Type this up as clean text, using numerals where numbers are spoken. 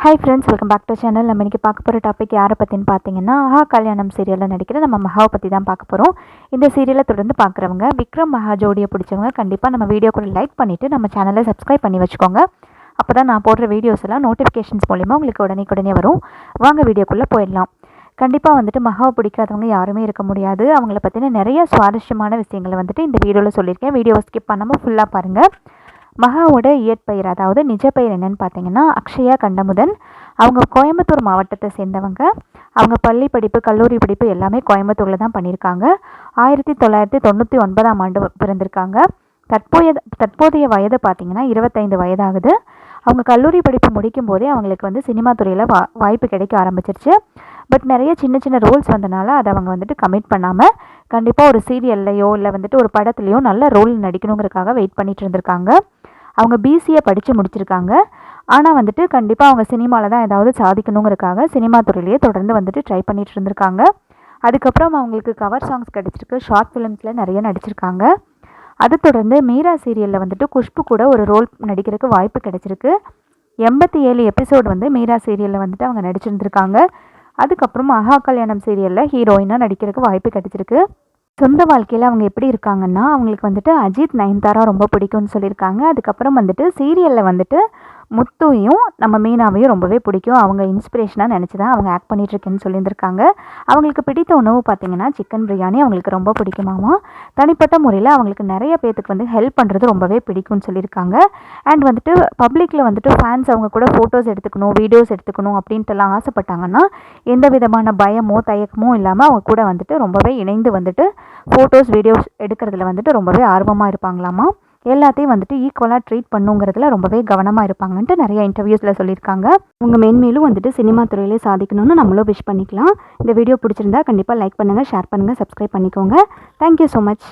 Hi friends, welcome back to channel. நம்ம இன்றைக்கி பார்க்க போகிற டாபிக் யாரை பற்றின்னு பார்த்தீங்கன்னா, ஆஹா கல்யாணம் சீரியலில் நடிக்கிற நம்ம மகாவை பற்றி தான் பார்க்க போகிறோம். இந்த சீரியலை தொடர்ந்து பார்க்குறவங்க விக்ரம் மகா ஜோடியை பிடிச்சவங்க கண்டிப்பாக நம்ம வீடியோ கூட லைக் பண்ணிவிட்டு நம்ம சேனலை சப்ஸ்கிரைப் பண்ணி வச்சுக்கோங்க. அப்போ தான் நான் போடுற வீடியோஸ் எல்லாம் நோட்டிஃபிகேஷன்ஸ் மூலிமா உங்களுக்கு உடனே வரும். வாங்க வீடியோக்குள்ளே போயிடலாம். கண்டிப்பாக வந்துட்டு மகாவை பிடிக்காதவங்க யாருமே இருக்க முடியாது. அவங்கள பற்றின நிறைய சுவாரஸ்யமான விஷயங்களை வந்துட்டு இந்த வீடியோவில் சொல்லியிருக்கேன். வீடியோவை ஸ்கிப் பண்ணாமல் ஃபுல்லாக பாருங்கள். மகாவோட இயற்பெயர், அதாவது நிஜ பெயர் என்னன்னு பார்த்தீங்கன்னா அக்ஷயா கண்டமுதன். அவங்க கோயம்புத்தூர் மாவட்டத்தை சேர்ந்தவங்க. அவங்க பள்ளி படிப்பு, கல்லூரி படிப்பு எல்லாமே கோயம்புத்தூரில் தான் பண்ணியிருக்காங்க. 1999ஆம் ஆண்டு பிறந்திருக்காங்க. தற்போதைய வயது பார்த்திங்கன்னா 25 வயதாகுது. அவங்க கல்லூரி படிப்பு முடிக்கும் போதே அவங்களுக்கு வந்து சினிமா துறையில் வாய்ப்பு கிடைக்க ஆரம்பிச்சிருச்சு. பட் நிறைய சின்ன ரோல்ஸ் வந்தனால அதை அவங்க வந்துட்டு கமிட் பண்ணாமல் கண்டிப்பாக ஒரு சீரியல்லையோ இல்லை வந்துட்டு ஒரு படத்துலையோ நல்ல ரோல் நடிக்கணுங்கிறதுக்காக வெயிட் பண்ணிட்டு இருந்திருக்காங்க. அவங்க பிசிஏ படித்து முடிச்சிருக்காங்க. ஆனால் வந்துட்டு கண்டிப்பாக அவங்க சினிமாவில் தான் ஏதாவது சாதிக்கணுங்கிறதுக்காக சினிமா துறையிலேயே தொடர்ந்து வந்துட்டு ட்ரை பண்ணிட்டு இருந்திருக்காங்க. அதுக்கப்புறம் அவங்களுக்கு கவர் சாங்ஸ் கிடச்சிருக்கு. ஷார்ட் ஃபிலிம்ஸில் நிறைய நடிச்சிருக்காங்க. அது தொடர்ந்து மீரா சீரியலில் வந்துட்டு குஷ்பு கூட ஒரு ரோல் நடிக்கிறதுக்கு வாய்ப்பு கிடச்சிருக்கு. 87 எபிசோடு வந்து மீரா சீரியலில் வந்துட்டு அவங்க நடிச்சிருந்துருக்காங்க. அதுக்கப்புறம் ஆஹா கல்யாணம் சீரியலில் ஹீரோயினாக நடிக்கிறதுக்கு வாய்ப்பு கிடச்சிருக்கு. சொந்த வாழ்க்கையில் அவங்க எப்படி இருக்காங்கன்னா, அவங்களுக்கு வந்துட்டு அஜித், நயன்தாரா ரொம்ப பிடிக்கும்னு சொல்லியிருக்காங்க. அதுக்கப்புறம் வந்துட்டு சீரியலில் வந்துட்டு முத்துவையும் நம்ம மீனாவையும் ரொம்பவே பிடிக்கும். அவங்க இன்ஸ்பிரேஷனாக நினச்சி தான் அவங்க ஆக்ட் பண்ணிகிட்ருக்கேன்னு சொல்லியிருந்திருக்காங்க. அவங்களுக்கு பிடித்த உணவு பார்த்திங்கன்னா சிக்கன் பிரியாணி அவங்களுக்கு ரொம்ப பிடிக்குமாமா. தனிப்பட்ட முறையில் அவங்களுக்கு நிறைய பேத்துக்கு வந்து ஹெல்ப் பண்ணுறது ரொம்பவே பிடிக்கும்னு சொல்லியிருக்காங்க. அண்ட் வந்துட்டு பப்ளிக்கில் வந்துட்டு ஃபேன்ஸ் அவங்க கூட ஃபோட்டோஸ் எடுத்துக்கணும், வீடியோஸ் எடுத்துக்கணும் அப்படின்ட்டுலாம் ஆசைப்பட்டாங்கன்னா எந்த விதமான பயமோ தயக்கமோ இல்லாமல் அவங்க கூட வந்துட்டு ரொம்பவே இணைந்து வந்துட்டு ஃபோட்டோஸ், வீடியோஸ் எடுக்கிறதுல வந்துட்டு ரொம்பவே ஆர்வமாக இருப்பாங்களாமா. எல்லாத்தையும் வந்துட்டு ஈக்குவலாக ட்ரீட் பண்ணுங்கிறதுல ரொம்பவே கவனமாக இருப்பாங்கன்ட்டு நிறைய இன்டர்வியூஸில் சொல்லியிருக்காங்க. அவங்க மென்மேலும் வந்துட்டு சினிமா துறையிலே சாதிக்கணும்னு நம்மளும் விஷ் பண்ணிக்கலாம். இந்த வீடியோ பிடிச்சிருந்தா கண்டிப்பாக லைக் பண்ணுங்கள், ஷேர் பண்ணுங்கள், சப்ஸ்கிரைப் பண்ணிக்கோங்க. Thank you so much.